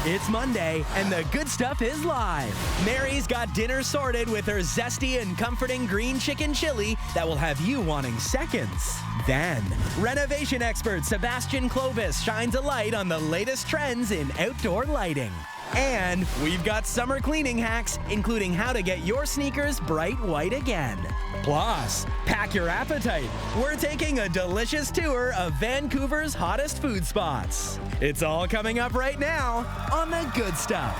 It's Monday, and the good stuff is live. Mary's got dinner sorted with her zesty and comforting green chicken chili that will have you wanting seconds. Then, renovation expert Sebastian Clovis shines a light on the latest trends in outdoor lighting. And we've got summer cleaning hacks, including how to get your sneakers bright white again. Plus, pack your appetite. We're taking a delicious tour of Vancouver's hottest food spots. It's all coming up right now on The Good Stuff.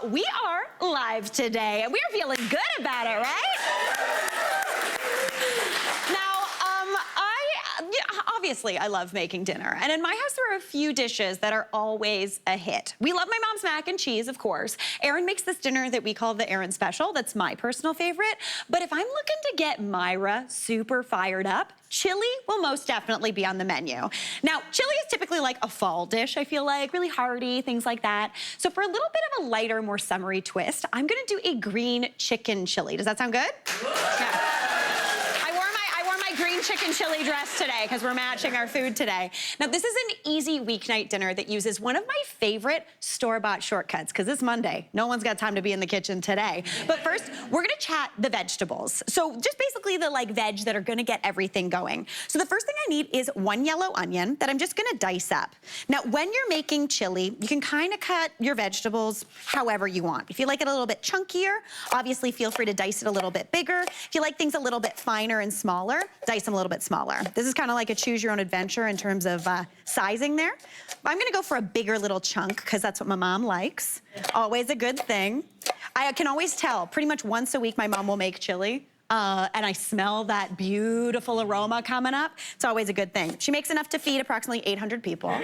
We are live today, and we are feeling good about it, right? Obviously, I love making dinner, and in my house there are a few dishes that are always a hit. We love my mom's mac and cheese, of course. Erin makes this dinner that we call the Erin Special. That's my personal favorite. But if I'm looking to get Myra super fired up, chili will most definitely be on the menu. Now, chili is typically like a fall dish, I feel like, really hearty, things like that. So for a little bit of a lighter, more summery twist, I'm gonna do a green chicken chili. Does that sound good? Yeah. Green chicken chili dress today because we're matching our food today. Now, this is an easy weeknight dinner that uses one of my favorite store-bought shortcuts because it's Monday. No one's got time to be in the kitchen today. But first, we're gonna chat the vegetables. So just basically the veg that are gonna get everything going. So the first thing I need is one yellow onion that I'm just gonna dice up. Now, when you're making chili, you can kind of cut your vegetables however you want. If you like it a little bit chunkier, obviously feel free to dice it a little bit bigger. If you like things a little bit finer and smaller, dice them a little bit smaller. This is kind of like a choose your own adventure in terms of sizing there. I'm gonna go for a bigger little chunk because that's what my mom likes. Always a good thing. I can always tell, pretty much once a week my mom will make chili. And I smell that beautiful aroma coming up. It's always a good thing. She makes enough to feed approximately 800 people.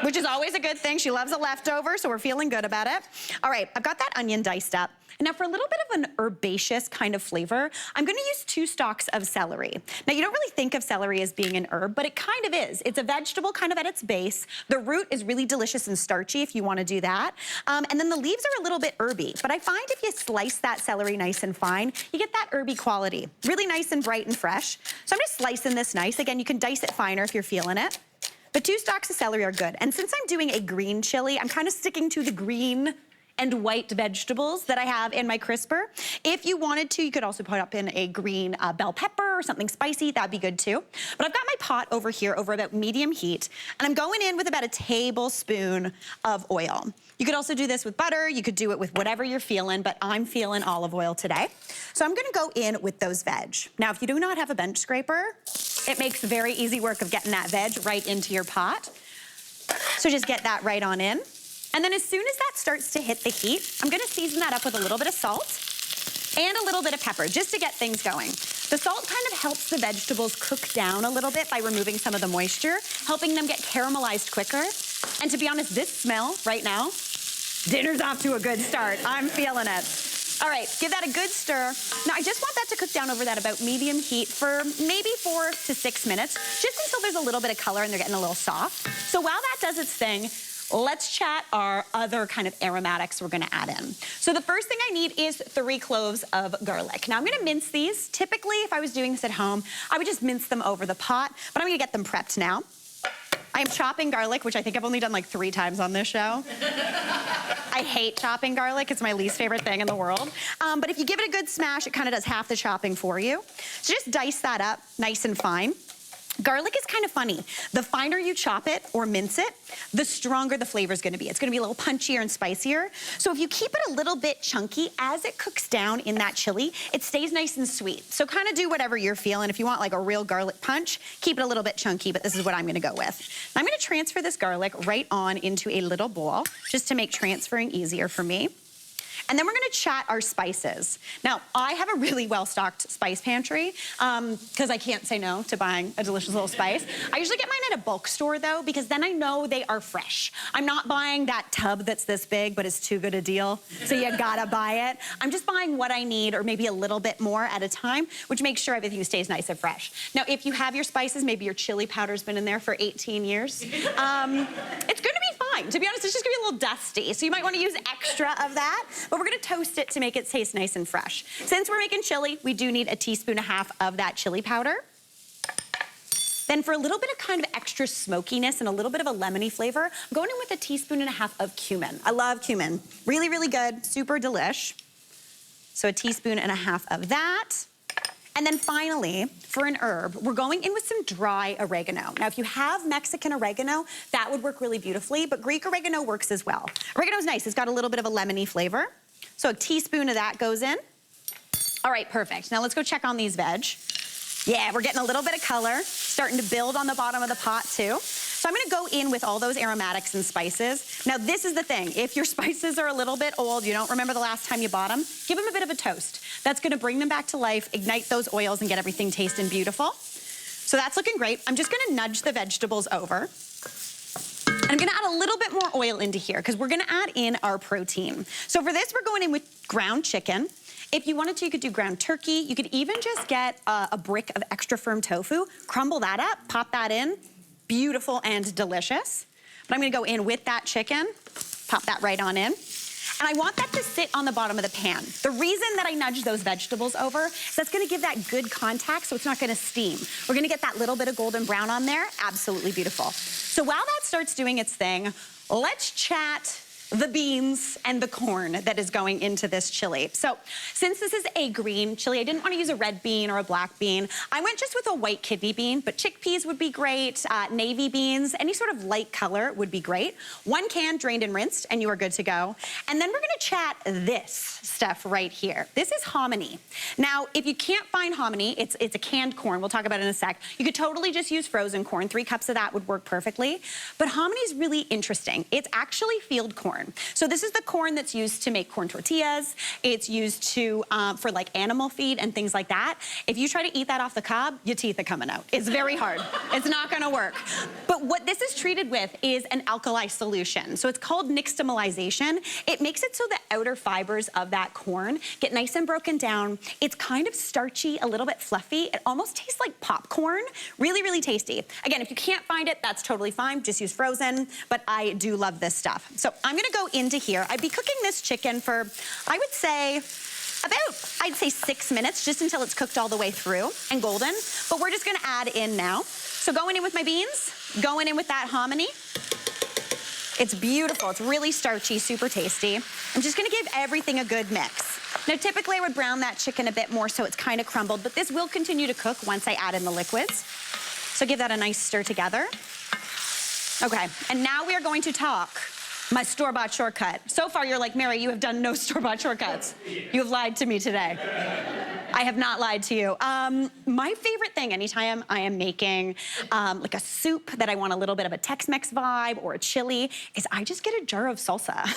Which is always a good thing. She loves a leftover, so we're feeling good about it. All right, I've got that onion diced up. And now for a little bit of an herbaceous kind of flavor, I'm gonna use 2 stalks of celery. Now you don't really think of celery as being an herb, but it kind of is. It's a vegetable kind of at its base. The root is really delicious and starchy if you wanna do that. And then the leaves are a little bit herby, but I find if you slice that celery nice and fine, you get that herby quality. Really nice and bright and fresh. So I'm just slicing this nice. Again, you can dice it finer if you're feeling it. But 2 stalks of celery are good. And since I'm doing a green chili, I'm kind of sticking to the green and white vegetables that I have in my crisper. If you wanted to, you could also put up in a green bell pepper or something spicy, that'd be good too. But I've got my pot over here over about medium heat, and I'm going in with about a tablespoon of oil. You could also do this with butter, you could do it with whatever you're feeling, but I'm feeling olive oil today. So I'm gonna go in with those veg. Now, if you do not have a bench scraper, it makes very easy work of getting that veg right into your pot. So just get that right on in. And then as soon as that starts to hit the heat, I'm gonna season that up with a little bit of salt and a little bit of pepper, just to get things going. The salt kind of helps the vegetables cook down a little bit by removing some of the moisture, helping them get caramelized quicker. And to be honest, this smell right now, dinner's off to a good start. I'm feeling it. All right, give that a good stir. Now, I just want that to cook down over that about medium heat for maybe 4 to 6 minutes, just until there's a little bit of color and they're getting a little soft. So while that does its thing, let's chat our other kind of aromatics we're gonna add in. So the first thing I need is 3 cloves of garlic. Now I'm gonna mince these. Typically, if I was doing this at home, I would just mince them over the pot, but I'm gonna get them prepped now. I am chopping garlic, which I think I've only done like 3 times on this show. I hate chopping garlic. It's my least favorite thing in the world. But if you give it a good smash, it kind of does half the chopping for you. So just dice that up nice and fine. Garlic is kind of funny. The finer you chop it or mince it, the stronger the flavor is gonna be. It's gonna be a little punchier and spicier. So if you keep it a little bit chunky, as it cooks down in that chili, it stays nice and sweet. So kind of do whatever you're feeling. If you want like a real garlic punch, keep it a little bit chunky, but this is what I'm gonna go with. Now I'm gonna transfer this garlic right on into a little bowl, just to make transferring easier for me. And then we're gonna chat our spices. Now, I have a really well-stocked spice pantry because I can't say no to buying a delicious little spice. I usually get mine at a bulk store though, because then I know they are fresh. I'm not buying that tub that's this big, but it's too good a deal, so you gotta buy it. I'm just buying what I need, or maybe a little bit more at a time, which makes sure everything stays nice and fresh. Now, if you have your spices, maybe your chili powder's been in there for 18 years, it's gonna be fine. To be honest, it's just gonna be a little dusty, so you might wanna use extra of that, but we're gonna toast it to make it taste nice and fresh. Since we're making chili, we do need a teaspoon and a half of that chili powder. Then for a little bit of kind of extra smokiness and a little bit of a lemony flavor, I'm going in with a teaspoon and a half of cumin. I love cumin. Really, really good, super delish. So a teaspoon and a half of that. And then finally, for an herb, we're going in with some dry oregano. Now, if you have Mexican oregano, that would work really beautifully, but Greek oregano works as well. Oregano's nice, it's got a little bit of a lemony flavor. So a teaspoon of that goes in. All right, perfect. Now let's go check on these veg. Yeah, we're getting a little bit of color, starting to build on the bottom of the pot too. So I'm gonna go in with all those aromatics and spices. Now this is the thing, if your spices are a little bit old, you don't remember the last time you bought them, give them a bit of a toast. That's gonna bring them back to life, ignite those oils and get everything tasting beautiful. So that's looking great. I'm just gonna nudge the vegetables over. And I'm gonna add a little bit more oil into here because we're gonna add in our protein. So for this, we're going in with ground chicken. If you wanted to, you could do ground turkey. You could even just get a brick of extra firm tofu, crumble that up, pop that in. Beautiful and delicious. But I'm gonna go in with that chicken, pop that right on in. And I want that to sit on the bottom of the pan. The reason that I nudge those vegetables over is that's gonna give that good contact so it's not gonna steam. We're gonna get that little bit of golden brown on there, absolutely beautiful. So while that starts doing its thing, let's chat the beans and the corn that is going into this chili. So since this is a green chili, I didn't want to use a red bean or a black bean. I went just with a white kidney bean, but chickpeas would be great, navy beans, any sort of light color would be great. 1 can drained and rinsed, and you are good to go. And then we're gonna chat this stuff right here. This is hominy. Now, if you can't find hominy, it's a canned corn. We'll talk about it in a sec. You could totally just use frozen corn. 3 cups of that would work perfectly. But hominy is really interesting. It's actually field corn. So this is the corn that's used to make corn tortillas. It's used to for like animal feed and things like that. If you try to eat that off the cob, your teeth are coming out. It's very hard. It's not gonna work. But what this is treated with is an alkali solution. So it's called nixtamalization. It makes it so the outer fibers of that corn get nice and broken down. It's kind of starchy, a little bit fluffy. It almost tastes like popcorn. Really, really tasty. Again, if you can't find it, that's totally fine. Just use frozen, but I do love this stuff. So I'm gonna go into here. I'd be cooking this chicken for, I would say, I'd say 6 minutes, just until it's cooked all the way through and golden. But we're just gonna add in now. So going in with my beans, going in with that hominy. It's beautiful, it's really starchy, super tasty. I'm just gonna give everything a good mix. Now typically I would brown that chicken a bit more so it's kind of crumbled, but this will continue to cook once I add in the liquids. So give that a nice stir together. Okay, and now we are going to talk my store-bought shortcut. So far, you're like, Mary, you have done no store-bought shortcuts. You have lied to me today. I have not lied to you. My favorite thing anytime I am making like a soup that I want a little bit of a Tex-Mex vibe or a chili is I just get a jar of salsa.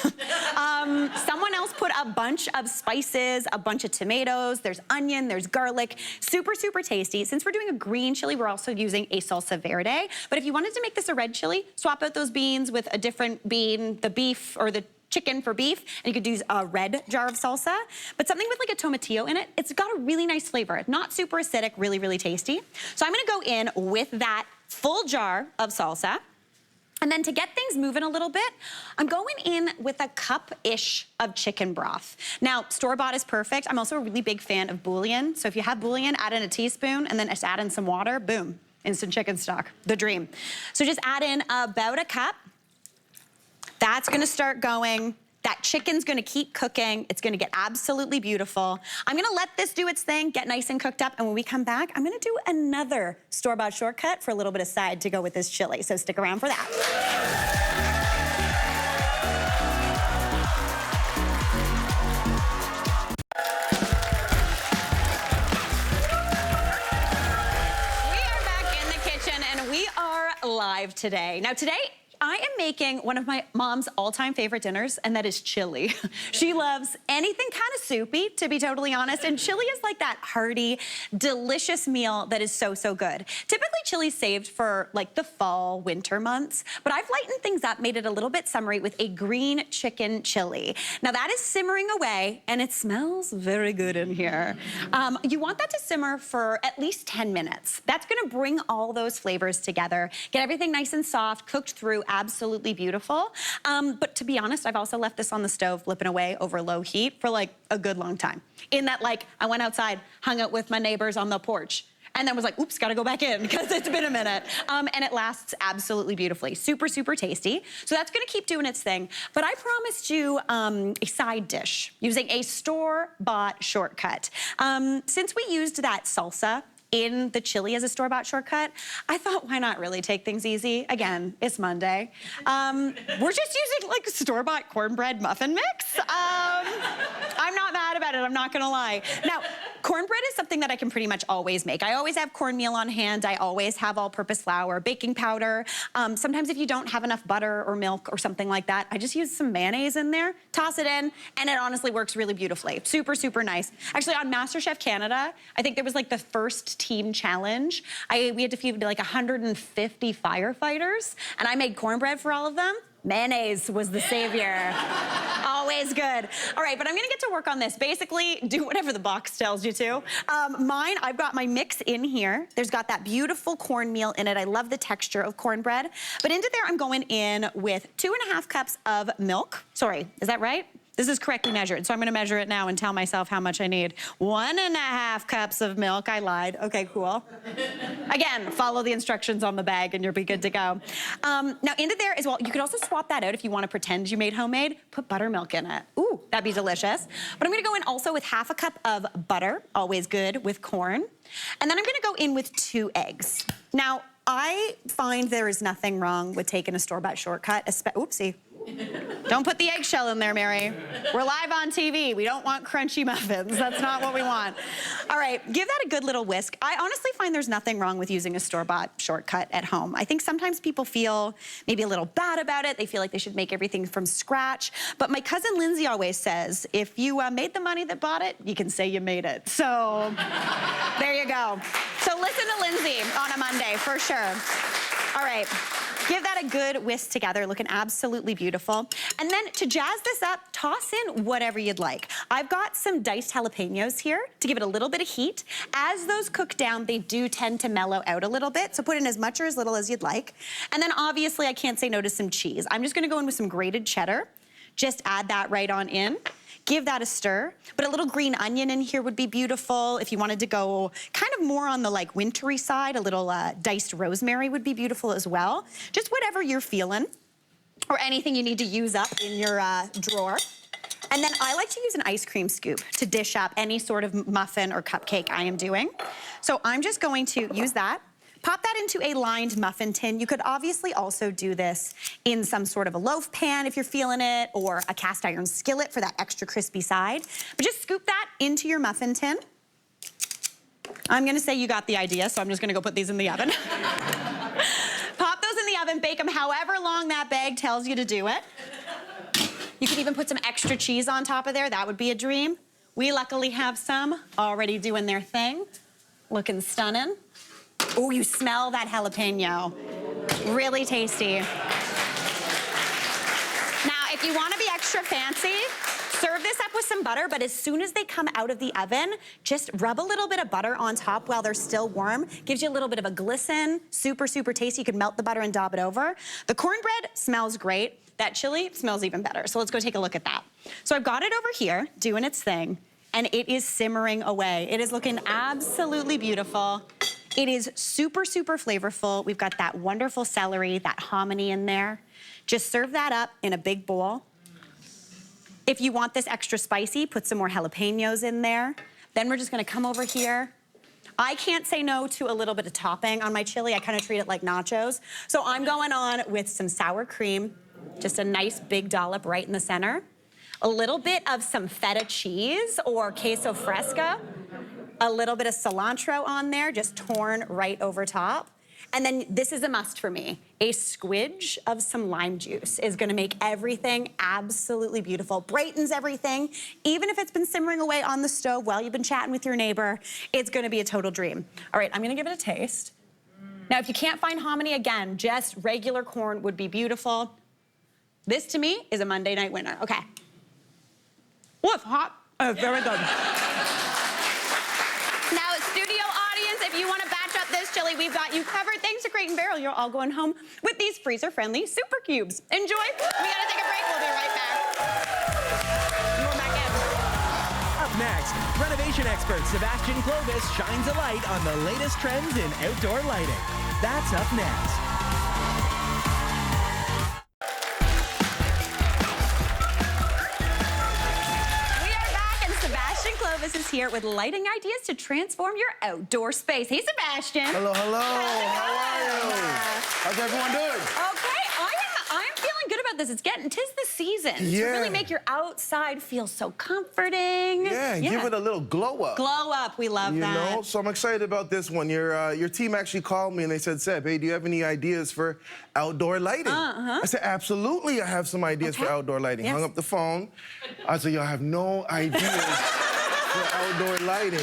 Someone else put a bunch of spices, a bunch of tomatoes, there's onion, there's garlic, super, super tasty. Since we're doing a green chili, we're also using a salsa verde. But if you wanted to make this a red chili, swap out those beans with a different bean, the beef or the chicken for beef, and you could use a red jar of salsa, but something with like a tomatillo in it. It's got a really nice flavor, not super acidic, really, really tasty. So I'm gonna go in with that full jar of salsa, and then to get things moving a little bit, I'm going in with a cup-ish of chicken broth. Now, store-bought is perfect. I'm also a really big fan of bouillon, so if you have bouillon, add in a teaspoon, and then just add in some water, boom, instant chicken stock, the dream. So just add in about a cup. That's gonna start going. That chicken's gonna keep cooking. It's gonna get absolutely beautiful. I'm gonna let this do its thing, get nice and cooked up, and when we come back, I'm gonna do another store-bought shortcut for a little bit of side to go with this chili, so stick around for that. We are back in the kitchen, and we are live today. Now today, I am making one of my mom's all-time favorite dinners, and that is chili. She loves anything kind of soupy, to be totally honest, and chili is like that hearty, delicious meal that is so, so good. Typically, chili's saved for like the fall, winter months, but I've lightened things up, made it a little bit summery with a green chicken chili. Now that is simmering away, and it smells very good in here. You want that to simmer for at least 10 minutes. That's gonna bring all those flavors together, get everything nice and soft, cooked through, absolutely beautiful. But to be honest, I've also left this on the stove flipping away over low heat for like a good long time. In that, like, I went outside, hung out with my neighbors on the porch, and then was like, oops, gotta go back in because it's been a minute. And it lasts absolutely beautifully. Super, super tasty. So that's gonna keep doing its thing. But I promised you a side dish using a store-bought shortcut. Since we used that salsa in the chili as a store-bought shortcut, I thought, why not really take things easy? Again, it's Monday. We're just using like store-bought cornbread muffin mix. I'm not mad about it, I'm not gonna lie. Now, cornbread is something that I can pretty much always make. I always have cornmeal on hand, I always have all-purpose flour, baking powder. Sometimes if you don't have enough butter or milk or something like that, I just use some mayonnaise in there, toss it in, and it honestly works really beautifully. Super, super nice. Actually, on MasterChef Canada, I think there was like the first team challenge. We had to feed like 150 firefighters, and I made cornbread for all of them. Mayonnaise was the savior. Always good. All right, but I'm gonna get to work on this. Basically, do whatever the box tells you to. I've got my mix in here. There's got that beautiful cornmeal in it. I love the texture of cornbread. But into there, I'm going in with 2.5 cups of milk. Sorry, is that right? This is correctly measured, so I'm gonna measure it now and tell myself how much I need. 1.5 cups of milk, I lied. Okay, cool. Again, follow the instructions on the bag and you'll be good to go. Now into there as well, you could also swap that out if you wanna pretend you made homemade, put buttermilk in it. Ooh, that'd be delicious. But I'm gonna go in also with 1/2 cup of butter, always good with corn. And then I'm gonna go in with 2 eggs. Now, I find there is nothing wrong with taking a store-bought shortcut, oopsie. Don't put the eggshell in there, Mary. We're live on TV. We don't want crunchy muffins. That's not what we want. All right, give that a good little whisk. I honestly find there's nothing wrong with using a store-bought shortcut at home. I think sometimes people feel maybe a little bad about it. They feel like they should make everything from scratch. But my cousin Lindsay always says, if you made the money that bought it, you can say you made it. So there you go. So listen to Lindsay on a Monday, for sure. All right. Give that a good whisk together, looking absolutely beautiful. And then to jazz this up, toss in whatever you'd like. I've got some diced jalapenos here to give it a little bit of heat. As those cook down, they do tend to mellow out a little bit, so put in as much or as little as you'd like. And then obviously I can't say no to some cheese. I'm just gonna go in with some grated cheddar. Just add that right on in. Give that a stir, but a little green onion in here would be beautiful. If you wanted to go kind of more on the like wintry side, a little diced rosemary would be beautiful as well. Just whatever you're feeling, or anything you need to use up in your drawer. And then I like to use an ice cream scoop to dish up any sort of muffin or cupcake I am doing. So I'm just going to use that. Pop that into a lined muffin tin. You could obviously also do this in some sort of a loaf pan if you're feeling it, or a cast iron skillet for that extra crispy side. But just scoop that into your muffin tin. I'm gonna say you got the idea, so I'm just gonna go put these in the oven. Pop those in the oven, bake them however long that bag tells you to do it. You could even put some extra cheese on top of there. That would be a dream. We luckily have some already doing their thing. Looking stunning. Oh, you smell that jalapeno. Really tasty. Now, if you want to be extra fancy, serve this up with some butter, but as soon as they come out of the oven, just rub a little bit of butter on top while they're still warm. Gives you a little bit of a glisten. Super, super tasty. You can melt the butter and daub it over. The cornbread smells great. That chili smells even better. So let's go take a look at that. So I've got it over here doing its thing, and it is simmering away. It is looking absolutely beautiful. It is super, super flavorful. We've got that wonderful celery, that hominy in there. Just serve that up in a big bowl. If you want this extra spicy, put some more jalapenos in there. Then we're just gonna come over here. I can't say no to a little bit of topping on my chili. I kind of treat it like nachos. So I'm going on with some sour cream, just a nice big dollop right in the center. A little bit of some feta cheese or queso fresca. A little bit of cilantro on there, just torn right over top. And then this is a must for me. A squidge of some lime juice is gonna make everything absolutely beautiful. Brightens everything. Even if it's been simmering away on the stove while you've been chatting with your neighbor, it's gonna be a total dream. All right, I'm gonna give it a taste. Now, if you can't find hominy, again, just regular corn would be beautiful. This, to me, is a Monday night winner. Okay. Oh, it's hot. Oh, very good. Now, studio audience, if you want to batch up this chili, we've got you covered. Thanks to Crate & Barrel, you're all going home with these freezer-friendly super cubes. Enjoy. We gotta take a break. We'll be right back. We're back in. Up next, renovation expert Sebastian Clovis shines a light on the latest trends in outdoor lighting. That's up next. We are back, and Sebastian Clovis is here with lighting ideas to transform your outdoor space. Hey, Sebastian. Hello, hello. How are you? How's everyone doing? Okay, I'm feeling good about this. Tis the season to really make your outside feel so comforting. Yeah, give it a little glow up. Glow up, we love that. You know, so I'm excited about this one. Your team actually called me and they said, Seb, hey, do you have any ideas for outdoor lighting? I said, absolutely, I have some ideas for outdoor lighting. Yes. Hung up the phone. I said, y'all have no ideas for outdoor lighting.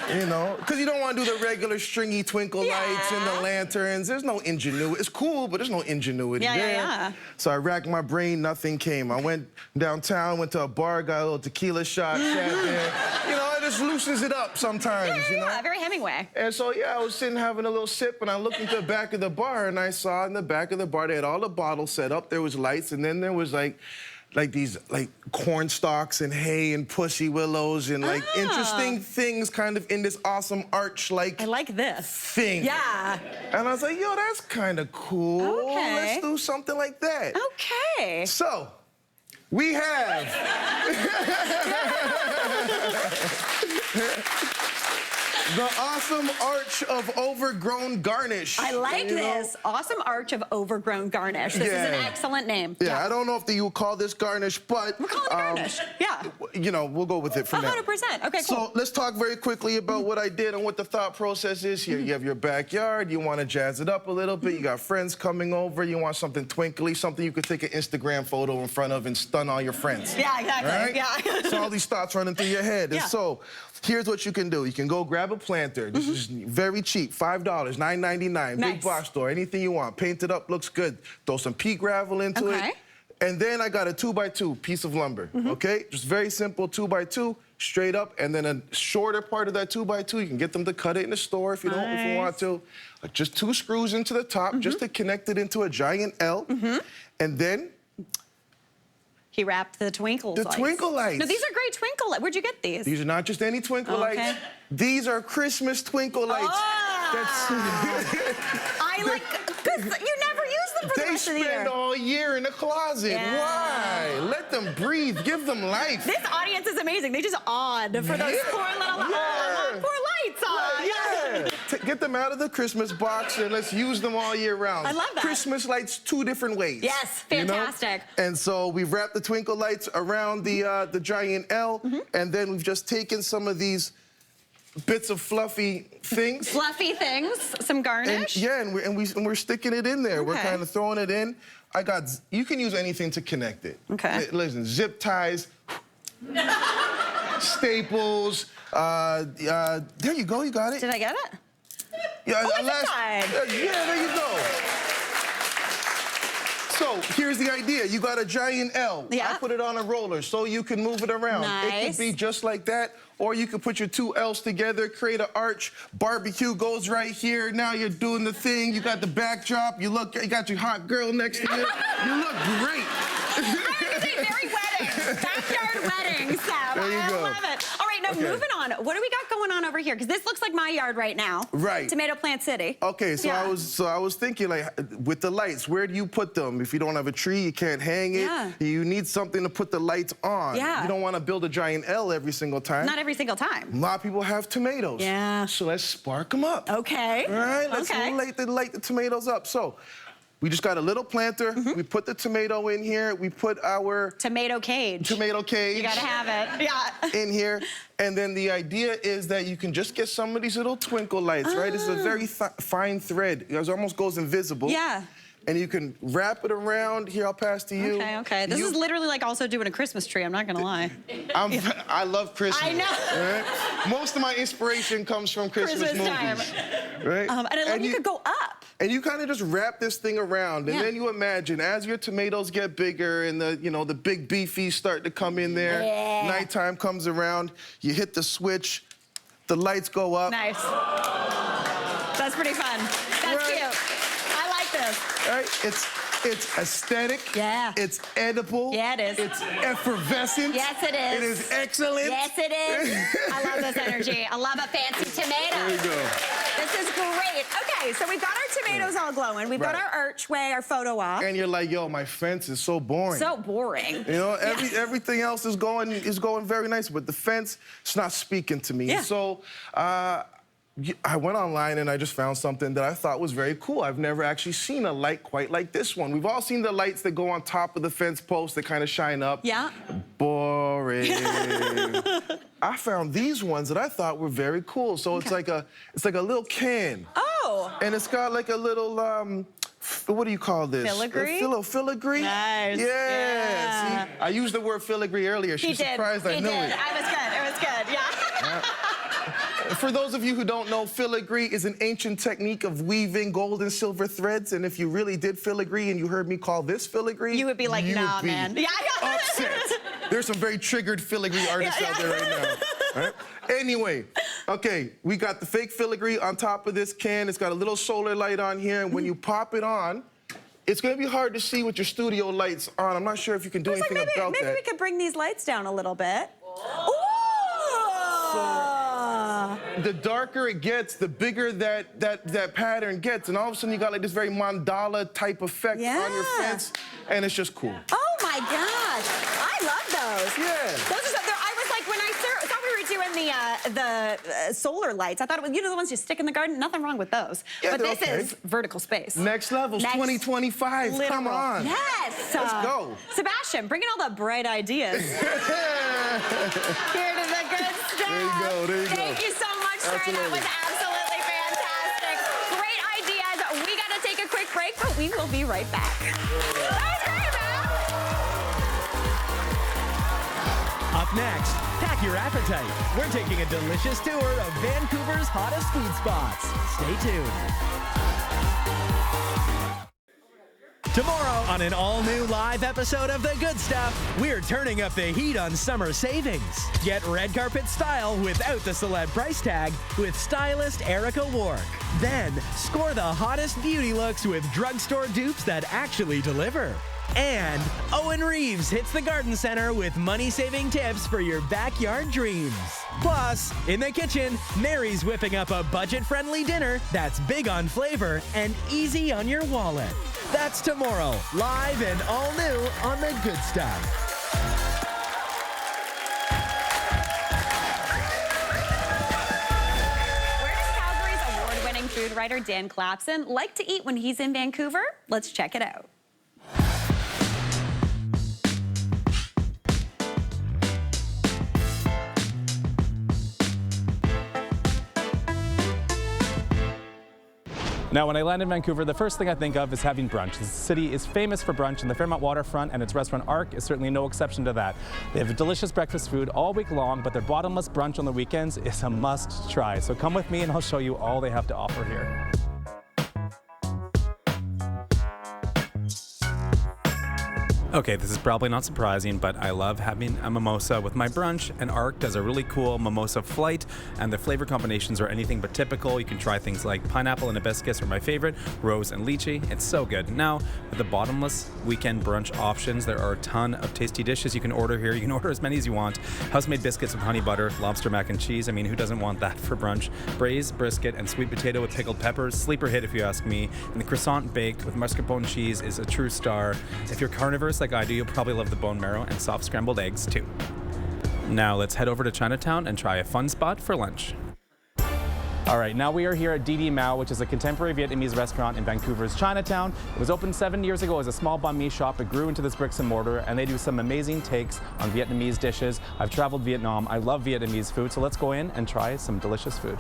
You know, because you don't want to do the regular stringy twinkle lights and the lanterns. There's no ingenuity. It's cool, but there's no ingenuity there. So I racked my brain, nothing came. I went downtown, went to a bar, got a little tequila shot, sat there. You know, it just loosens it up sometimes, you know? Very Hemingway. And so, I was sitting having a little sip, and I looked into the back of the bar, and I saw in the back of the bar, they had all the bottles set up. There was lights, and then there was like these corn stalks and hay and pussy willows and interesting things kind of in this awesome arch I like this. thing. Yeah. And I was like, yo, that's kind of cool. Okay. Let's do something like that. Okay. So, we have the awesome arch of overgrown garnish. I like this. Awesome arch of overgrown garnish. This is an excellent name. Yeah, I don't know if you would call this garnish, but... We're calling it garnish. Yeah. You know, we'll go with it for now. 100%. Okay, cool. So let's talk very quickly about what I did and what the thought process is here. You have your backyard. You want to jazz it up a little bit. You got friends coming over. You want something twinkly, something you could take an Instagram photo in front of and stun all your friends. Yeah, exactly. Right? Yeah. So all these thoughts running through your head. And so here's what you can do. You can go grab a planter. This is very cheap, $5, $9.99, big box store, anything you want. Paint it up, looks good. Throw some pea gravel into it. And then I got a 2x2 piece of lumber, okay? Just very simple 2x2, straight up, and then a shorter part of that 2x2, you can get them to cut it in the store if you don't, if you want to. Just 2 screws into the top, just to connect it into a giant L. And then he wrapped the twinkle lights. The twinkle lights. No, these are great twinkle lights. Where'd you get these? These are not just any twinkle lights. These are Christmas twinkle lights. I like, because you never use them for the rest of the year. They spend all year in the closet. Why? Let them breathe. Give them life. This audience is amazing. They just awed for those poor little poor lights on. Get them out of the Christmas box and let's use them all year round. I love that. Christmas lights 2 different ways. Yes, fantastic. You know? And so we've wrapped the twinkle lights around the giant L, and then we've just taken some of these bits of fluffy things. Fluffy things, some garnish. And we're sticking it in there. We're kind of throwing it in. You can use anything to connect it. Listen, zip ties, staples. There you go, you got it. Did I get it? Yeah, yeah, there you go. So here's the idea. You got a giant L. I put it on a roller so you can move it around. It could be just like that, or you could put your 2 L's together, create an arch. Barbecue goes right here. Now you're doing the thing. You got the backdrop. You got your hot girl next to you. You look great. I would say very wedding. Backyard wedding, Sam. There you go. I love it. All right, now moving on. What do we got going on over here? Because this looks like my yard right now. Tomato Plant City. Okay, so I was thinking, like, with the lights, where do you put them? If you don't have a tree, you can't hang it. You need something to put the lights on. You don't want to build a giant L every single time. Not every single time. A lot of people have tomatoes. So let's spark them up. Okay. All right, let's light the tomatoes up. So We just got a little planter. We put the tomato in here. We put our tomato cage. You gotta have it. Yeah. In here. And then the idea is that you can just get some of these little twinkle lights, right? It's a very fine thread. It almost goes invisible. Yeah. And you can wrap it around. Here, I'll pass to you. Okay. This is literally like also doing a Christmas tree, I'm not gonna lie. I love Christmas. I know. Right? Most of my inspiration comes from Christmas movies. Time. Right? And I love you could go up. And you kind of just wrap this thing around, and then you imagine as your tomatoes get bigger and the big beefies start to come in there, nighttime comes around, you hit the switch, the lights go up. Nice. That's pretty fun. That's cute. I like this. Right? It's aesthetic. Yeah. It's edible. Yeah, it is. It's effervescent. Yes, it is. It is excellent. Yes, it is. I love this energy. I love a fancy tomato. There you go. This is great. Okay, so we've got our tomatoes all glowing. We've got our archway, our photo op. And you're like, yo, my fence is so boring. So boring. You know, everything else is going very nice, but the fence, it's not speaking to me. Yeah. So I went online and I just found something that I thought was very cool. I've never actually seen a light quite like this one. We've all seen the lights that go on top of the fence post that kind of shine up. Yeah. Boring. I found these ones that I thought were very cool. So it's like a little can. Oh. And it's got like a little what do you call this? Filigree? Filigree? Nice. Yeah. See, I used the word filigree earlier. She's surprised I knew it. I was good. It was good. Yeah. For those of you who don't know, filigree is an ancient technique of weaving gold and silver threads. And if you really did filigree and you heard me call this filigree, you would be like, nah, man. Yeah, upset. There's some very triggered filigree artists out there right now. All right? Anyway, okay, we got the fake filigree on top of this can. It's got a little solar light on here. And when you pop it on, it's going to be hard to see with your studio lights on. I'm not sure if you can do anything about that. Maybe we could bring these lights down a little bit. Ooh! The darker it gets, the bigger that pattern gets. And all of a sudden, you got like this very mandala type effect on your fence. And it's just cool. Oh, my gosh. I love those. Yeah. Those are I was like, when I thought we were doing the solar lights, I thought it was, the ones you stick in the garden. Nothing wrong with those. Yeah, but this is vertical space. Next level, 2025. Literal. Come on. Yes. Let's go. Sebastian, bring in all the bright ideas. Here to the good stuff. There you go. There you go. Thank you so much, sir. That was absolutely fantastic. Great ideas. We got to take a quick break, but we will be right back. That was great, man. Up next, pack your appetite. We're taking a delicious tour of Vancouver's hottest food spots. Stay tuned. Tomorrow on an all-new live episode of The Good Stuff, we're turning up the heat on summer savings. Get red carpet style without the celeb price tag with stylist Erica Wark. Then, score the hottest beauty looks with drugstore dupes that actually deliver. And Owen Reeves hits the garden center with money-saving tips for your backyard dreams. Plus, in the kitchen, Mary's whipping up a budget-friendly dinner that's big on flavor and easy on your wallet. That's tomorrow, live and all new on The Good Stuff. Where does Calgary's award-winning food writer Dan Clapson like to eat when he's in Vancouver? Let's check it out. Now, when I land in Vancouver, the first thing I think of is having brunch. The city is famous for brunch, and the Fairmont waterfront and its restaurant Arc is certainly no exception to that. They have delicious breakfast food all week long, but their bottomless brunch on the weekends is a must try. So come with me and I'll show you all they have to offer here. Okay, this is probably not surprising, but I love having a mimosa with my brunch, and Arc does a really cool mimosa flight, and the flavor combinations are anything but typical. You can try things like pineapple and hibiscus are my favorite, rose and lychee. It's so good. Now, with the bottomless weekend brunch options, there are a ton of tasty dishes you can order here. You can order as many as you want. House-made biscuits with honey butter, lobster mac and cheese. I mean, who doesn't want that for brunch? Braised brisket and sweet potato with pickled peppers. Sleeper hit, if you ask me. And the croissant baked with mascarpone cheese is a true star. If you're carnivorous like I do, you'll probably love the bone marrow and soft scrambled eggs too. Now let's head over to Chinatown and try a fun spot for lunch. All right, now we are here at Didi Mao, which is a contemporary Vietnamese restaurant in Vancouver's Chinatown. It was opened 7 years ago as a small banh mi shop. It grew into this bricks and mortar, and they do some amazing takes on Vietnamese dishes. I've traveled Vietnam. I love Vietnamese food, so let's go in and try some delicious food.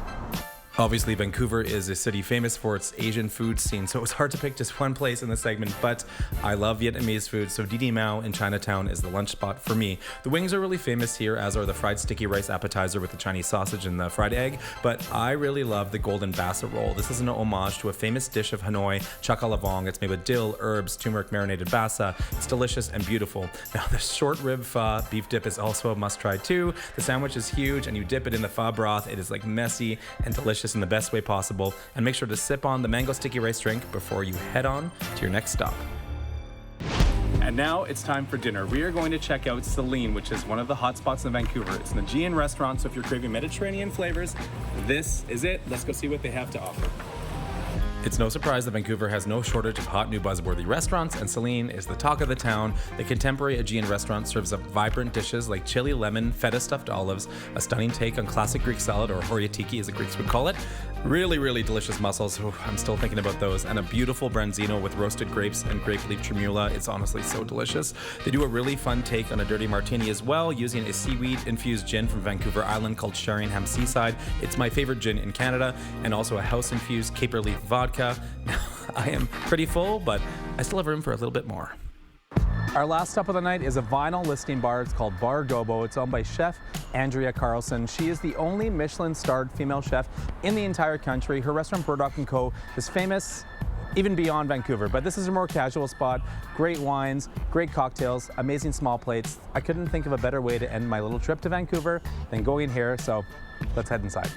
Obviously, Vancouver is a city famous for its Asian food scene, so it's hard to pick just one place in this segment, but I love Vietnamese food, so Didi Mao in Chinatown is the lunch spot for me. The wings are really famous here, as are the fried sticky rice appetizer with the Chinese sausage and the fried egg, but I really love the golden bassa roll. This is an homage to a famous dish of Hanoi, chak a la vong. It's made with dill, herbs, turmeric marinated bassa. It's delicious and beautiful. Now, the short rib pho beef dip is also a must-try too. The sandwich is huge, and you dip it in the pho broth. It is like messy and delicious in the best way possible, and make sure to sip on the mango sticky rice drink before you head on to your next stop. And now it's time for dinner. We are going to check out Celine, which is one of the hot spots in Vancouver. It's an Aegean restaurant, so if you're craving Mediterranean flavors, this is it. Let's go see what they have to offer. It's no surprise that Vancouver has no shortage of hot new buzzworthy restaurants, and Celine is the talk of the town. The contemporary Aegean restaurant serves up vibrant dishes like chili lemon, feta stuffed olives, a stunning take on classic Greek salad, or horiatiki as the Greeks would call it. Really, really delicious mussels. Ooh, I'm still thinking about those. And a beautiful branzino with roasted grapes and grape leaf tremula. It's honestly so delicious. They do a really fun take on a dirty martini as well, using a seaweed-infused gin from Vancouver Island called Sheringham Seaside. It's my favorite gin in Canada, and also a house-infused caper leaf vodka. Now, I am pretty full, but I still have room for a little bit more. Our last stop of the night is a vinyl listening bar. It's called Berg. It's owned by chef Andrea Carlson. She is the only Michelin-starred female chef in the entire country. Her restaurant, Burdock & Co. is famous even beyond Vancouver, but this is a more casual spot. Great wines, great cocktails, amazing small plates. I couldn't think of a better way to end my little trip to Vancouver than going here, so let's head inside.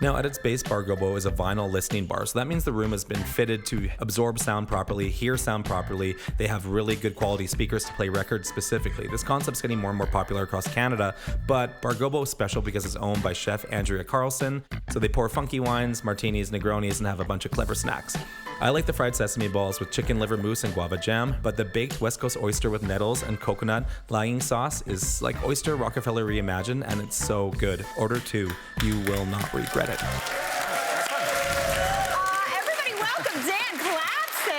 Now, at its base, Bar Gobo is a vinyl listening bar, so that means the room has been fitted to absorb sound properly, hear sound properly. They have really good quality speakers to play records specifically. This concept's getting more and more popular across Canada, but Bar Gobo is special because it's owned by chef Andrea Carlson, so they pour funky wines, martinis, Negronis, and have a bunch of clever snacks. I like the fried sesame balls with chicken liver mousse and guava jam, but the baked West Coast oyster with nettles and coconut lying sauce is like oyster Rockefeller reimagined, and it's so good. Order 2. You will not regret it. Everybody welcome Dan Clapson.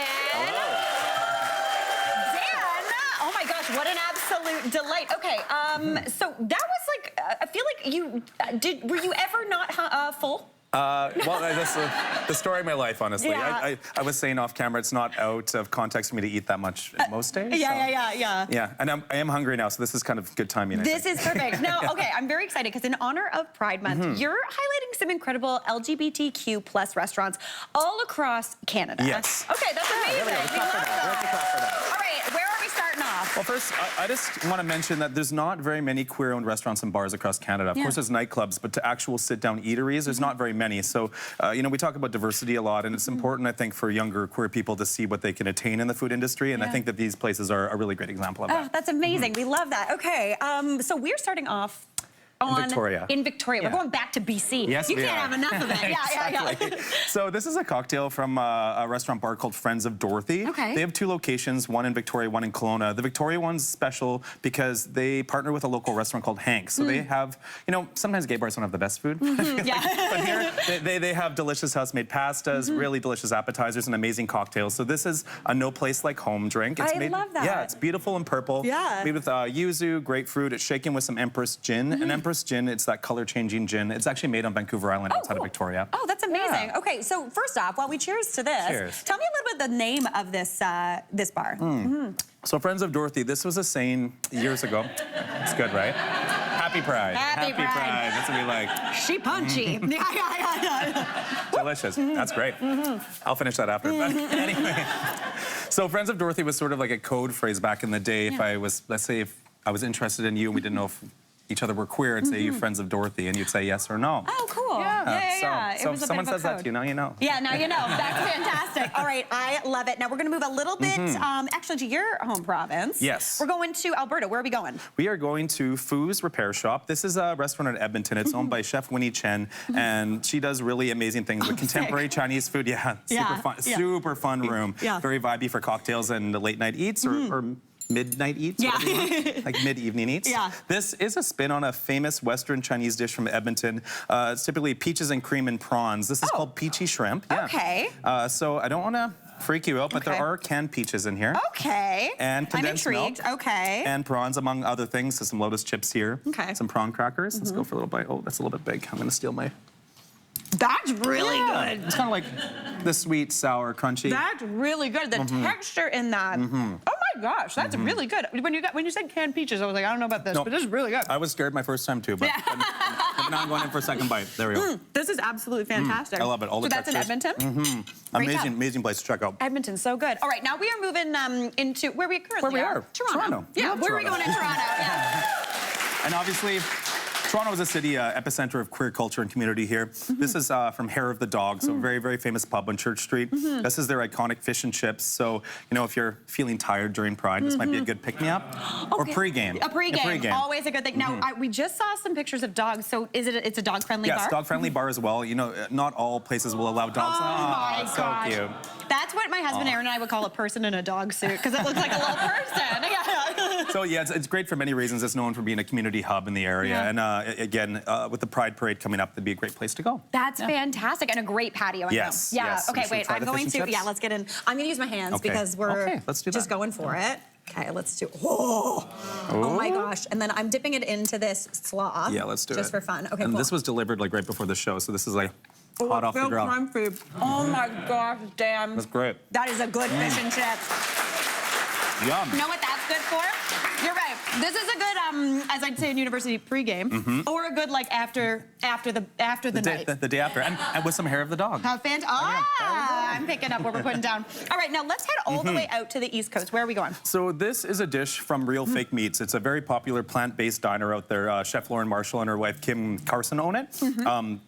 Dan, oh my gosh, what an absolute delight. Okay, so that was like, I feel like you, were you ever not full? Well, that's the story of my life, honestly. Yeah. I was saying off camera, it's not out of context for me to eat that much most days. Yeah. Yeah, and I am hungry now, so this is kind of good timing. This is perfect. Now, okay, I'm very excited because in honor of Pride Month, you're highlighting some incredible LGBTQ+ restaurants all across Canada. Yes. Okay, that's amazing. We love that. All right, where are we starting off? Well, first, I just want to mention that there's not very many queer-owned restaurants and bars across Canada. Of course, there's nightclubs, but to actual sit-down eateries, there's not very many. So, you know, we talk about diversity a lot, and it's important, I think, for younger queer people to see what they can attain in the food industry, and I think that these places are a really great example of that. Oh, that's amazing. We love that. Okay, so we're starting off in Victoria. We're going back to BC. Yes, you can't have enough of it. Exactly. So this is a cocktail from a restaurant bar called Friends of Dorothy. Okay. They have 2 locations, one in Victoria, one in Kelowna. The Victoria one's special because they partner with a local restaurant called Hank's. So they have, you know, sometimes gay bars don't have the best food. But here, they have delicious house-made pastas, really delicious appetizers, and amazing cocktails. So this is a no place like home drink. It's love that. Yeah, it's beautiful and purple. Yeah. Made with yuzu, grapefruit. It's shaken with some Empress gin. And Empress gin, it's that color-changing gin. It's actually made on Vancouver Island outside of Victoria. Oh, that's amazing. Yeah. Okay, so first off, while we cheers to this, tell me a little bit the name of this this bar. So Friends of Dorothy, this was a saying years ago. It's good, right? Happy Pride. Happy Pride. That's what we like. She punchy. Delicious. That's great. I'll finish that after. But anyway, so Friends of Dorothy was sort of like a code phrase back in the day. If I was, let's say, if I was interested in you and we didn't know if each other were queer, I'd say, you Friends of Dorothy, and you'd say yes or no. Oh, cool. Yeah. So if someone says that to you, now you know. Yeah, now you know. That's fantastic. All right, I love it. Now we're going to move a little bit, actually, to your home province. Yes. We're going to Alberta. Where are we going? We are going to Foo's Repair Shop. This is a restaurant in Edmonton. It's owned by Chef Winnie Chen, and she does really amazing things with contemporary Chinese food. Super fun room. Very vibey for cocktails and late night eats, or midnight eats, Yeah. like mid-evening eats. Yeah. This is a spin on a famous Western Chinese dish from Edmonton. It's typically peaches and cream and prawns. This is called peachy shrimp. Yeah. Okay. So I don't want to freak you out, but there are canned peaches in here. Okay. And condensed I'm intrigued. milk. Okay. And prawns, among other things. So some lotus chips here. Okay. Some prawn crackers. Let's go for a little bite. Oh, that's a little bit big. I'm going to steal my... That's really good. It's kind of like the sweet, sour, crunchy. That's really good. The texture in that. Oh my gosh, that's really good. When you said canned peaches, I was like, I don't know about this, but this is really good. I was scared my first time too, but now I'm going in for a second bite. There we go. This is absolutely fantastic. I love it. All the that's in textures. Edmonton? Great job. Amazing place to check out. Edmonton's so good. All right, now we are moving into where we currently are. Toronto. Yeah, where are we going in Toronto? Yeah. And obviously, Toronto is a city epicenter of queer culture and community here. This is from Hair of the Dog, so a very, very famous pub on Church Street. This is their iconic fish and chips. So, you know, if you're feeling tired during Pride, this might be a good pick-me-up. Or pre-game. A pre-game. Always a good thing. Now, we just saw some pictures of dogs. So it's a dog-friendly bar? Yes, dog-friendly bar as well. You know, not all places will allow dogs. Oh my gosh. So cute. That's what my husband Aaron and I would call a person in a dog suit, because it looks like a little person. So yeah, it's great for many reasons. It's known for being a community hub in the area. And again, with the Pride Parade coming up, that'd be a great place to go. That's fantastic, and a great patio. Yes. Yeah. Yes. Okay, wait. I'm going to. Yeah, let's get in. I'm going to use my hands because we're let's do just that. going for it. Okay, let's do. Oh my gosh! And then I'm dipping it into this slaw. Yeah, let's do it. Just for fun. Okay. And cool. this was delivered like right before the show, so this is like hot off the grill. Crunchy. Oh my gosh, damn. That's great. That is a good fish and chips. Yum. You know what that's good for? You're right. This is a good, as I'd say in university, pregame, or a good like after the night. The day after, and with some Hair of the Dog. How fantastic! I'm picking up what we're putting down. All right, now let's head all the way out to the East Coast. Where are we going? So this is a dish from Real Fake Meats. It's a very popular plant-based diner out there. Chef Lauren Marshall and her wife Kim Carson own it.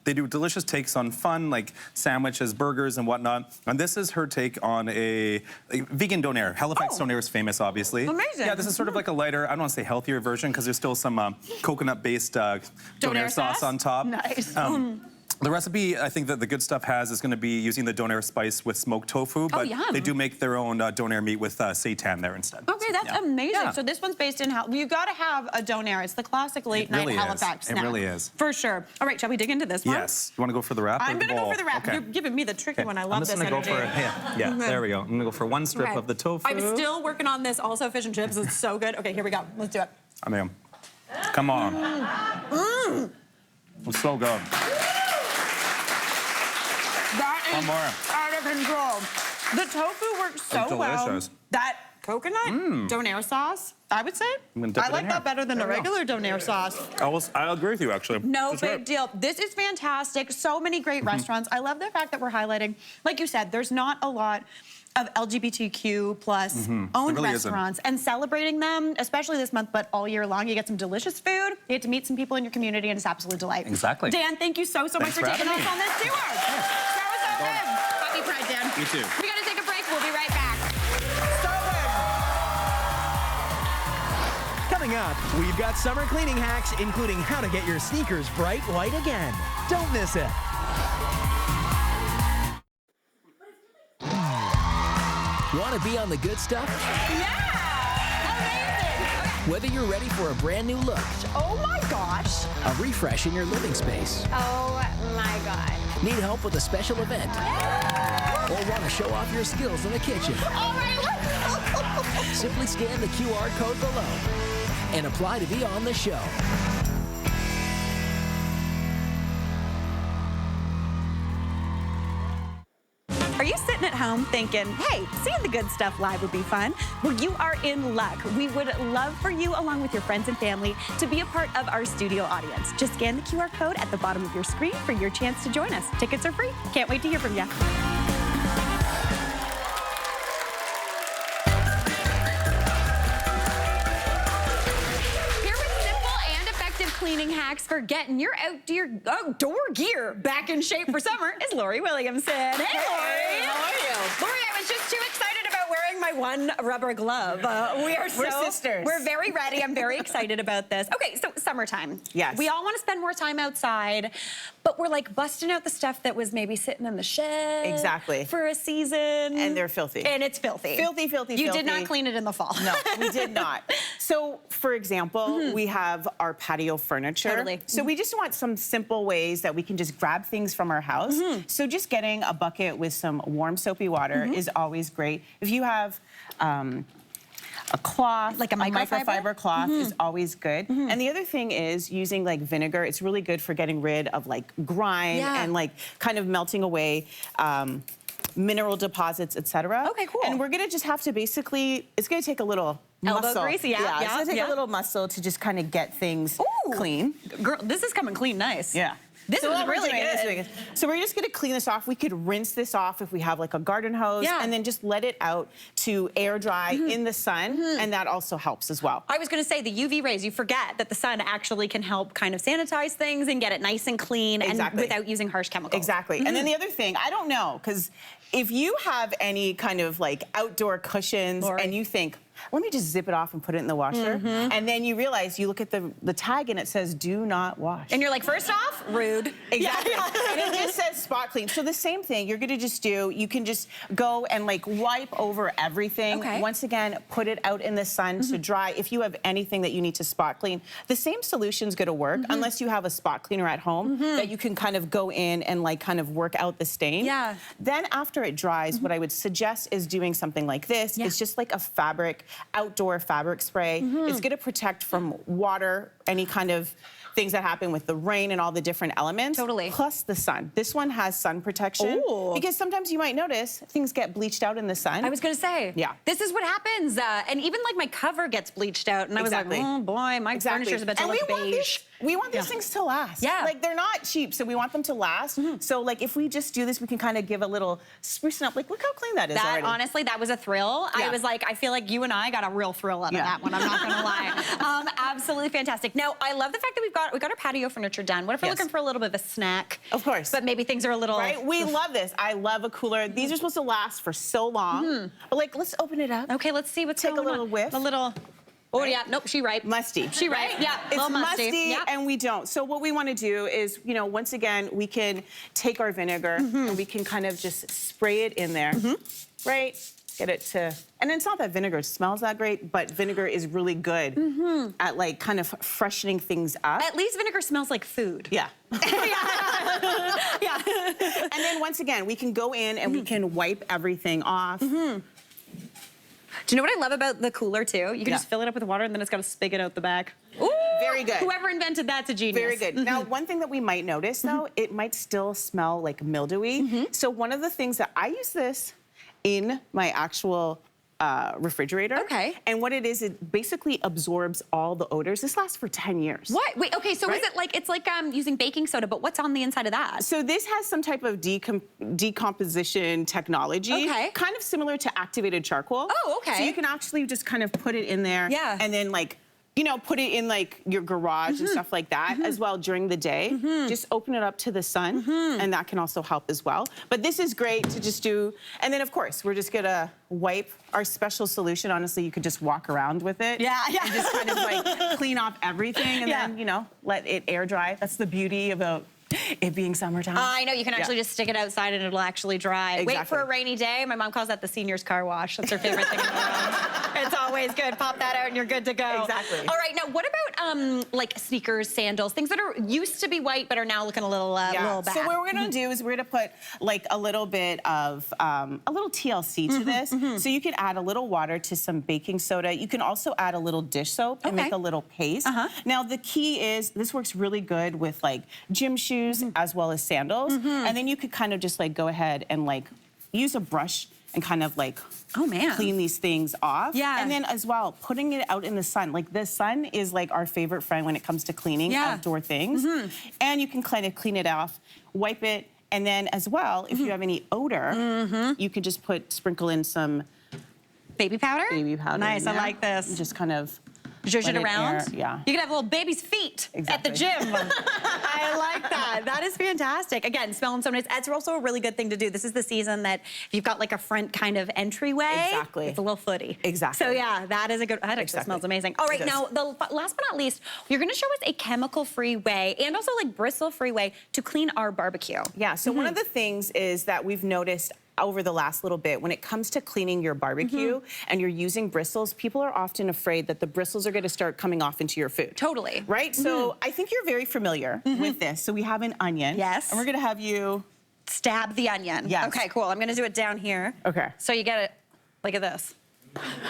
They do delicious takes on fun, like sandwiches, burgers, and whatnot. And this is her take on a vegan donair. Halifax donair is famous, obviously. Amazing. Yeah, this is sort of like a lighter, I don't want to say healthier version, because there's still some coconut-based donair sauce on top. Nice. The recipe, I think that the Good Stuff has is going to be using the donair spice with smoked tofu, but they do make their own donair meat with seitan there instead. Okay, that's amazing. Yeah. So this one's based in You've got to have a donair. It's the classic late night Halifax snack. It really is. For sure. All right, shall we dig into this one? Yes. You want to go for the wrap? I'm going to go for the wrap. You're giving me the tricky one. I love this energy. I'm just going to go for yeah, there we go. I'm going to go for one strip of the tofu. I'm still working on this also fish and chips. It's so good. Okay, here we go. Let's do it. I mean, come on. It's so good. That is out of control. The tofu works so well. That coconut donair sauce, I would say. I like that better than a regular donair sauce. I agree with you, actually. No big deal. This is fantastic. So many great restaurants. I love the fact that we're highlighting, like you said, there's not a lot of LGBTQ plus owned restaurants and celebrating them, especially this month, but all year long. You get some delicious food, you get to meet some people in your community, and it's absolute delight. Exactly. Dan, thank you so much for taking us on this tour. That was so good. Happy Pride, Dan. You too. We gotta take a break. We'll be right back. So good. Coming up, we've got summer cleaning hacks, including how to get your sneakers bright white again. Don't miss it. Want to be on the good stuff? Yeah! Amazing! Whether you're ready for a brand new look, Oh my gosh! a refresh in your living space, Oh my God. need help with a special event, or want to show off your skills in the kitchen, All right, simply scan the QR code below and apply to be on the show. Are you sitting at home thinking, hey, seeing the good stuff live would be fun? Well, you are in luck. We would love for you, along with your friends and family, to be a part of our studio audience. Just scan the QR code at the bottom of your screen for your chance to join us. Tickets are free. Can't wait to hear from you. Cleaning hacks for getting your outdoor gear back in shape for summer is Lori Williamson. Hey, Lori. How are you? Lori, I was just too excited about wearing my my one rubber glove. We're sisters. We're very ready. I'm very excited about this. Okay, so summertime. Yes. We all want to spend more time outside, but we're like busting out the stuff that was maybe sitting in the shed. Exactly. For a season. And they're filthy. And it's filthy. Filthy, filthy, You filthy. did not clean it in the fall. No, we did not. So, for example, we have our patio furniture. Totally. So we just want some simple ways that we can just grab things from our house. So just getting a bucket with some warm soapy water is always great. If you have a cloth, Like a microfiber? cloth is always good. And the other thing is using like vinegar. It's really good for getting rid of like grime and like kind of melting away mineral deposits, etc. Okay, cool. And we're gonna just have to basically, it's gonna take a little Elbow muscle. grease, It's gonna take a little muscle to just kind of get things clean. Girl, this is coming clean nice. Yeah. This So is what we're really doing good. is so we're just gonna clean this off. We could rinse this off if we have like a garden hose and then just let it out to air dry in the sun, and that also helps as well. I was going to say the UV rays, you forget that the sun actually can help kind of sanitize things and get it nice and clean and without using harsh chemicals. Exactly. And then the other thing, I don't know, because if you have any kind of like outdoor cushions and you think, let me just zip it off and put it in the washer, and then you realize, you look at the tag and it says, do not wash. And you're like, first off, rude. Exactly. And it just says spot clean. So the same thing you're gonna just do, you can just go and like wipe over everything. Okay. Once again, put it out in the sun to dry. If you have anything that you need to spot clean, the same solution's gonna work unless you have a spot cleaner at home that you can kind of go in and like kind of work out the stain. Yeah. Then after it dries, what I would suggest is doing something like this. It's just like a outdoor fabric spray. It's gonna protect from water, any kind of things that happen with the rain and all the different elements. Totally. Plus the sun. This one has sun protection. Ooh. Because sometimes you might notice things get bleached out in the sun. I was going to say. Yeah. This is what happens. And even like my cover gets bleached out. And I was like, oh boy, my furniture's about to look beige. We want these things to last. Yeah. Like they're not cheap, so we want them to last. So like if we just do this, we can kind of give a little sprucing up. Like look how clean that is already. Honestly, that was a thrill. I was like, I feel like you and I got a real thrill out of that one. I'm not gonna lie. Absolutely fantastic. Now, I love the fact that we got our patio furniture done. What if we're looking for a little bit of a snack? Of course. But maybe things are a little right. We love this. I love a cooler. These are supposed to last for so long. But like, let's open it up. Okay, let's see what's going on. Take a little whiff. A little. Oh yeah, nope, she right. Musty. She right. Yeah, it's musty, yep. and we don't. So what we want to do is, you know, once again, we can take our vinegar and we can kind of just spray it in there, right? Get it to, and it's not that vinegar smells that great, but vinegar is really good at like kind of freshening things up. At least vinegar smells like food. Yeah. Yeah. And then once again, we can go in and we can wipe everything off. Do you know what I love about the cooler too? You can just fill it up with water and then it's got a spigot out the back. Ooh, very good. Whoever invented that's a genius. Very good. Now, one thing that we might notice though, it might still smell like mildewy. So one of the things that I use this in my actual refrigerator. Okay. And what it is, it basically absorbs all the odors. This lasts for 10 years. What? Wait, okay, so is it like, it's like using baking soda, but what's on the inside of that? So this has some type of decomposition technology. Okay. Kind of similar to activated charcoal. Oh, okay. So you can actually just kind of put it in there. Yeah. And then like, you know, put it in like your garage and stuff like that as well during the day. Just open it up to the sun and that can also help as well. But this is great to just do. And then of course, we're just gonna wipe our special solution. Honestly, you could just walk around with it. Yeah. And just kind of like clean off everything and then, you know, let it air dry. That's the beauty about it being summertime. I know, you can actually just stick it outside and it'll actually dry. Exactly. Wait for a rainy day. My mom calls that the senior's car wash. That's her favorite thing in the world. It's always good. Pop that out and you're good to go. Exactly. All right, now what about like sneakers, sandals, things that are used to be white but are now looking a little bad? So what we're gonna do is we're gonna put like a little bit of, a little TLC to this. So you can add a little water to some baking soda. You can also add a little dish soap and make a little paste. Now the key is, this works really good with like gym shoes as well as sandals. And then you could kind of just like go ahead and like use a brush and kind of like clean these things off. Yeah. And then as well, putting it out in the sun. Like the sun is like our favorite friend when it comes to cleaning outdoor things. And you can kind of clean it off, wipe it, and then as well, if you have any odor, you can just sprinkle in some baby powder? baby powder. Nice, in I there like this. and just kind of Zhuzh it let around? air, yeah. You can have little baby's feet at the Exactly. gym. I like that. That is fantastic. Again, smelling so nice. It's also a really good thing to do. This is the season that if you've got like a front kind of entryway, Exactly. it's a little footy. Exactly. So yeah, that is a good, that actually Exactly. smells amazing. All right, It now, does. last but not least, you're gonna show us a chemical-free way and also like bristle-free way to clean our barbecue. Yeah, so one of the things is that we've noticed over the last little bit, when it comes to cleaning your barbecue and you're using bristles, people are often afraid that the bristles are gonna start coming off into your food. Totally. Right? So I think you're very familiar with this. So we have an onion. Yes. And we're gonna have you... Stab the onion. Yes. Okay, cool. I'm gonna do it down here. Okay. So you get it, look at this.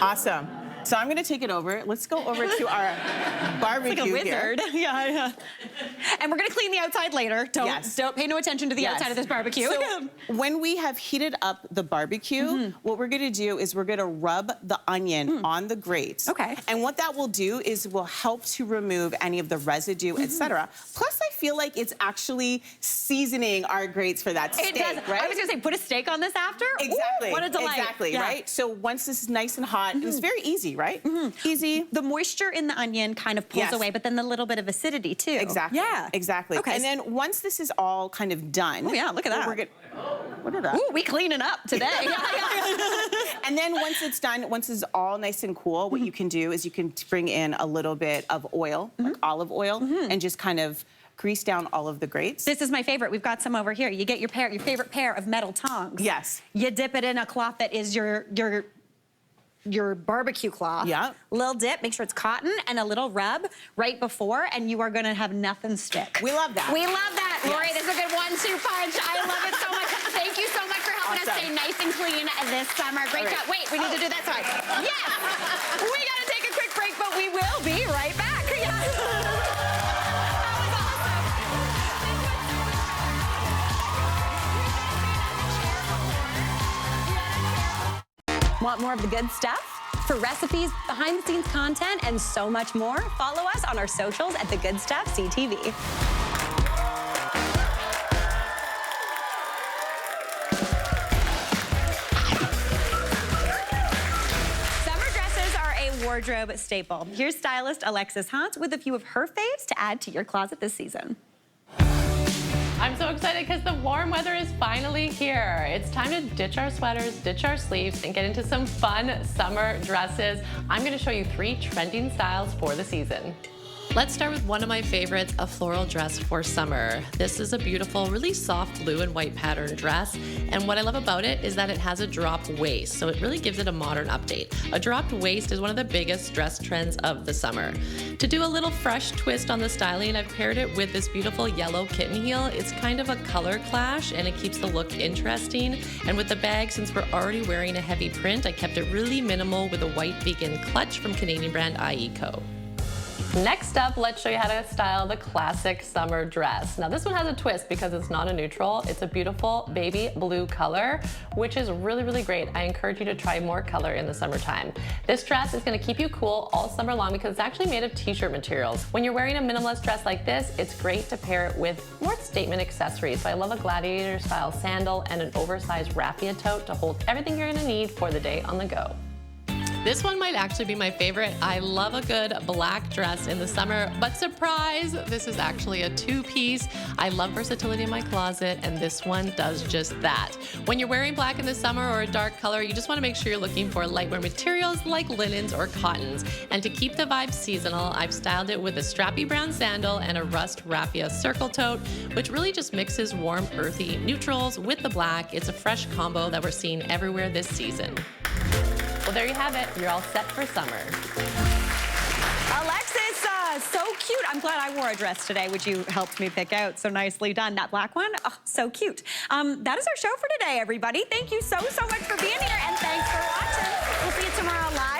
Awesome. So I'm gonna take it over. Let's go over to our barbecue Like a here. wizard. Yeah. And we're gonna clean the outside later. Don't pay no attention to the outside of this barbecue. So when we have heated up the barbecue, what we're gonna do is we're gonna rub the onion on the grates. Okay. And what that will do is will help to remove any of the residue, etc. Plus, I feel like it's actually seasoning our grates for that steak, It does. right? I was gonna say, put a steak on this after. Exactly. Ooh, what a delight. Exactly, Yeah. right? So once this is nice and hot, it's very easy, right? Easy. The moisture in the onion kind of pulls Yes. away, but then the little bit of acidity too. Exactly. Yeah. Exactly. Okay. And then once this is all kind of done. Oh, yeah, look at that. We're gonna, look at that. Ooh, we cleaning up today. And then once it's done, once it's all nice and cool, what you can do is you can bring in a little bit of oil, like olive oil, and just kind of grease down all of the grates. This is my favorite. We've got some over here. You get your favorite pair of metal tongs. Yes. You dip it in a cloth that is your barbecue cloth. Yep. Little dip, make sure it's cotton, and a little rub right before, and you are gonna have nothing stick. We love that. We love that. Yes. Lori, this is a good 1-2 punch. I love it so much. Thank you so much for helping us Awesome. stay nice and clean this summer. Great All right. job. Wait, we need to do that side. Yes! We gotta take a quick break, but we will be right back. Want more of the good stuff? For recipes, behind-the-scenes content, and so much more, follow us on our socials at The Good Stuff CTV. Summer dresses are a wardrobe staple. Here's stylist Alexis Hunt with a few of her faves to add to your closet this season. I'm so excited because the warm weather is finally here. It's time to ditch our sweaters, ditch our sleeves, and get into some fun summer dresses. I'm going to show you 3 trending styles for the season. Let's start with one of my favorites, a floral dress for summer. This is a beautiful, really soft blue and white pattern dress. And what I love about it is that it has a drop waist, so it really gives it a modern update. A dropped waist is one of the biggest dress trends of the summer. To do a little fresh twist on the styling, I've paired it with this beautiful yellow kitten heel. It's kind of a color clash and it keeps the look interesting. And with the bag, since we're already wearing a heavy print, I kept it really minimal with a white vegan clutch from Canadian brand IECO. Next up, let's show you how to style the classic summer dress. Now this one has a twist because it's not a neutral. It's a beautiful baby blue color, which is really, really great. I encourage you to try more color in the summertime. This dress is gonna keep you cool all summer long because it's actually made of t-shirt materials. When you're wearing a minimalist dress like this, it's great to pair it with more statement accessories. So I love a gladiator style sandal and an oversized raffia tote to hold everything you're gonna need for the day on the go. This one might actually be my favorite. I love a good black dress in the summer, but surprise, this is actually a 2-piece. I love versatility in my closet, and this one does just that. When you're wearing black in the summer or a dark color, you just wanna make sure you're looking for lightweight materials like linens or cottons. And to keep the vibe seasonal, I've styled it with a strappy brown sandal and a rust raffia circle tote, which really just mixes warm, earthy neutrals with the black. It's a fresh combo that we're seeing everywhere this season. Well, there you have it. You're all set for summer. Alexis, so cute. I'm glad I wore a dress today, which you helped me pick out. So nicely done. That black one, oh, so cute. That is our show for today, everybody. Thank you so much for being here, and thanks for watching. We'll see you tomorrow live.